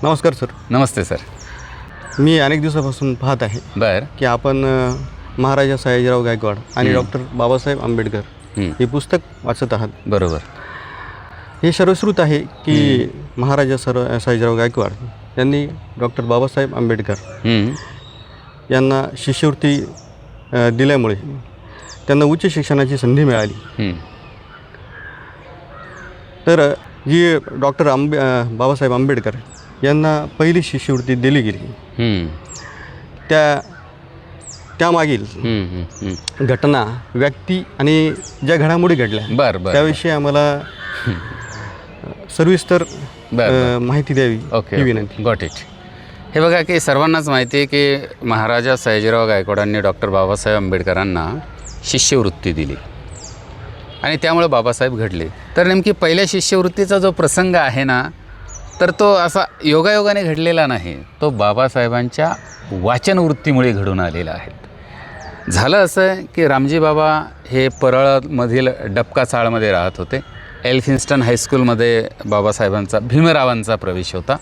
नमस्कार सर. नमस्ते सर. मी अनेक दिवसापासून पाहत आहे बर की आपण महाराजा सयाजीराव गायकवाड आणि डॉक्टर बाबासाहेब आंबेडकर हे पुस्तक वाचत आहात. बरोबर. हे सर्वश्रुत आहे की महाराजा सयाजीराव गायकवाड यांनी डॉक्टर बाबासाहेब आंबेडकर यांना शिष्यवृत्ती दिल्यामुळे त्यांना उच्च शिक्षणाची संधी मिळाली. तर जी डॉक्टर बाबासाहेब आंबेडकर यांना पहिली शिष्यवृत्ती दिली गेली त्यामागील घटना, व्यक्ती आणि ज्या घडामोडी घडल्या त्याविषयी आम्हाला सविस्तर माहिती द्यावी ही विनंती. Got it. हे बघा की सर्वांनाच माहिती आहे की महाराजा सयाजीराव गायकवाडांनी डॉक्टर बाबासाहेब आंबेडकरांना शिष्यवृत्ती दिली आणि त्यामुळे बाबासाहेब घडले. तर नेमकी पहिल्या शिष्यवृत्तीचा जो प्रसंग आहे ना, तर तो असा योगायोगाने घडलेला नाही, तो बाबासाहेबांच्या वाचनवृत्तीमुळे घडून आलेला आहे. झालं असं की रामजी बाबा हे परळमधील डबका चाळमध्ये राहत होते. एल्फिन्स्टन हायस्कूलमध्ये बाबासाहेबांचा भीमरावांचा प्रवेश होता.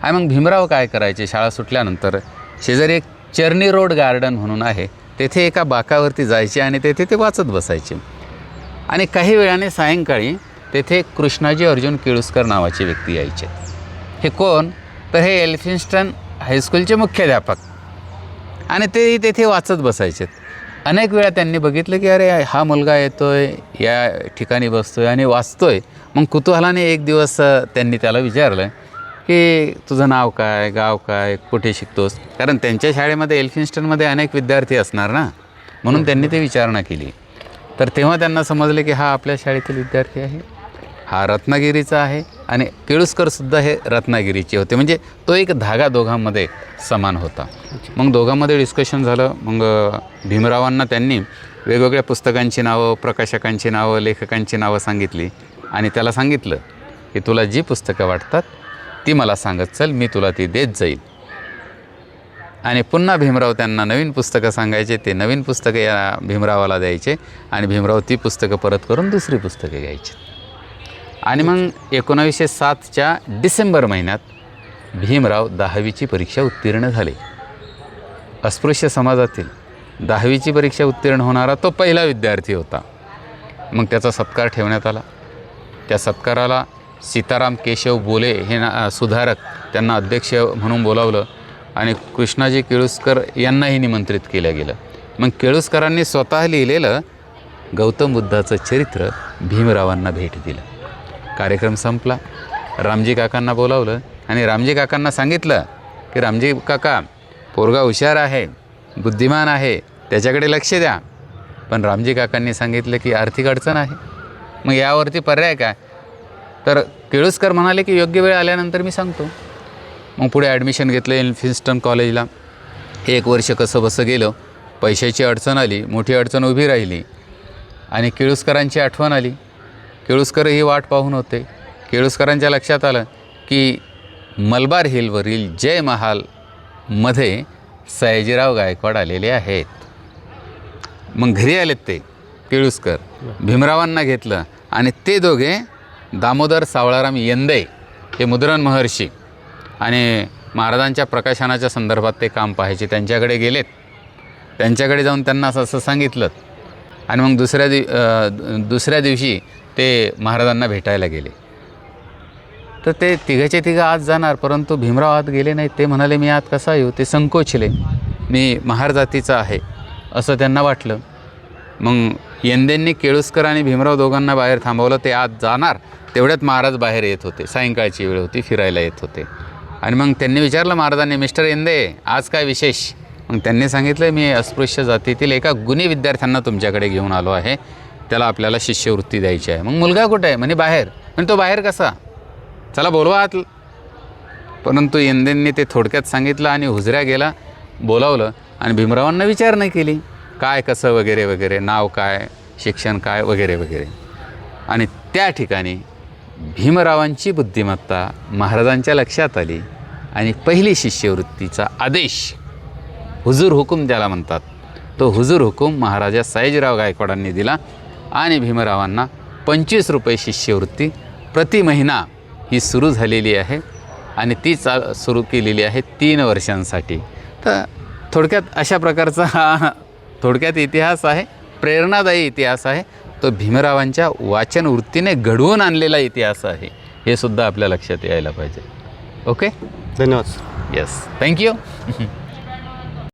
आणि मग भीमराव काय करायचे, शाळा सुटल्यानंतर शेजारी एक चर्नी रोड गार्डन म्हणून आहे, तेथे एका बाकावरती जायचे आणि तेथे ते वाचत बसायचे. आणि काही वेळाने सायंकाळी तेथे कृष्णाजी अर्जुन केळुस्कर नावाचे व्यक्ती यायचे. हे कोण, तर हे एल्फिन्स्टन हायस्कूलचे मुख्याध्यापक. आणि ते तेथे वाचत बसायचे. अनेक वेळा त्यांनी बघितलं की अरे हा मुलगा येतोय, या ठिकाणी बसतोय आणि वाचतोय. मग कुतूहलाने एक दिवस त्यांनी त्याला विचारलं की तुझं नाव काय, गाव काय, कुठे शिकतोस, कारण त्यांच्या शाळेमध्ये एल्फिन्स्टनमध्ये अनेक विद्यार्थी असणार ना, म्हणून त्यांनी ते विचारणा केली. तर तेव्हा त्यांना समजले की हा आपल्या शाळेतील विद्यार्थी आहे, हा रत्नागिरीचा आहे आणि केळुस्करसुद्धा हे रत्नागिरीचे होते. म्हणजे तो एक धागा दोघांमध्ये समान होता. मग दोघांमध्ये डिस्कशन झालं. मग भीमरावांना त्यांनी वेगवेगळ्या पुस्तकांची नावं, प्रकाशकांची नावं, लेखकांची नावं सांगितली आणि त्याला सांगितलं की तुला जी पुस्तकं वाटतात ती मला सांगत चल, मी तुला ती देत जाईल. आणि पुन्हा भीमराव त्यांना नवीन पुस्तकं सांगायचे, ते नवीन पुस्तकं या भीमरावाला द्यायचे आणि भीमराव ती पुस्तकं परत करून दुसरी पुस्तकं घ्यायची. आणि मग 1907च्या डिसेंबर महिन्यात भीमराव 10वीची परीक्षा उत्तीर्ण झाले. अस्पृश्य समाजातील 10वीची परीक्षा उत्तीर्ण होणारा तो पहिला विद्यार्थी होता. मग त्याचा सत्कार ठेवण्यात आला. त्या सत्काराला सीताराम केशव बोले हे सुधारक, त्यांना अध्यक्ष म्हणून बोलावलं आणि कृष्णाजी केळुस्कर यांनाही निमंत्रित केलं गेलं. मग केळुस्करांनी स्वतः लिहिलेलं गौतम बुद्धाचं चरित्र भीमरावांना भेट दिलं. कार्यक्रम संपला. रामजी काकांना बोलावलं आणि रामजी काकांना सांगितलं की रामजी काका, पोरगा हुशार आहे, बुद्धिमान आहे, त्याच्याकडे लक्ष द्या. पण रामजी काकांनी सांगितलं की आर्थिक अडचण आहे. मग यावरती पर्याय काय, तर केळुस्कर म्हणाले की योग्य वेळ आल्यानंतर मी सांगतो. मग पुढे ॲडमिशन घेतलं एल्फिन्स्टन कॉलेजला. 1 वर्ष कसं बसं गेलं. पैशाची अडचण आली, मोठी अडचण उभी राहिली आणि केळुस्करांची आठवण आली. केळुस्करही वाट पाहून होते. केळुस्करांच्या लक्षात आलं की मलबार हिलवरील जय महालमध्ये सयाजीराव गायकवाड आलेले आहेत. मग घरी आलेत ते केळुस्कर. भीमरावांना घेतलं आणि ते दोघे दामोदर सावळाराम यंदे हे मुद्रण महर्षी आणि महाराजांच्या प्रकाशनाच्या संदर्भात ते काम पाहायचे, त्यांच्याकडे गेलेत. त्यांच्याकडे जाऊन त्यांना असं सांगितलं आणि मग दुसऱ्या दिवशी ते महाराजांना भेटायला गेले. तर ते तिघाचे तिघं आत जाणार, परंतु भीमराव आत गेले नाहीत. ते म्हणाले मी आत कसा येऊ, ते संकोचले. मी महार जातीचा आहे असं त्यांना वाटलं. मग यंदेंनी केळुस्कर आणि भीमराव दोघांना बाहेर थांबवलं. ते आत जाणार तेवढ्यात महाराज बाहेर येत होते. सायंकाळची वेळ होती, फिरायला येत होते. आणि मग त्यांनी विचारलं महाराजांनी, मिस्टर यंदे आज काय विशेष. मग त्यांनी सांगितलं मी अस्पृश्य जातीतील एका गुणी विद्यार्थ्यांना तुमच्याकडे घेऊन आलो आहे, त्याला आपल्याला शिष्यवृत्ती द्यायची आहे. मग मुलगा कुठे आहे, म्हणे बाहेर. म्हणजे तो बाहेर कसा, चला बोलवा आत. परंतु यंदेंनी ते थोडक्यात सांगितलं आणि हुजऱ्या गेला, बोलावलं आणि भीमरावांना विचारणा केली काय कसं वगैरे वगैरे, नाव काय, शिक्षण काय वगैरे वगैरे. आणि त्या ठिकाणी भीमरावांची बुद्धिमत्ता महाराजांच्या लक्षात आली आणि पहिली शिष्यवृत्तीचा आदेश, हुजूर हुकूम त्याला म्हणतात, तो हुजूर हुकूम महाराजा सयाजीराव गायकवाडांनी दिला आणि भीमरावांना 25 रुपये शिष्यवृत्ती प्रति महिना ही सुरू झालेली आहे. आणि ती सुरू केलेली आहे 3 वर्षांसाठी. तर थोडक्यात अशा प्रकारचा हा थोडक्यात इतिहास आहे, प्रेरणादायी इतिहास आहे. तो भीमरावांच्या वाचन वृत्तीने घडवून आणलेला इतिहास आहे, हे सुद्धा आपल्या लक्षात यायला पाहिजे. ओके, धन्यवाद. Yes, thank you.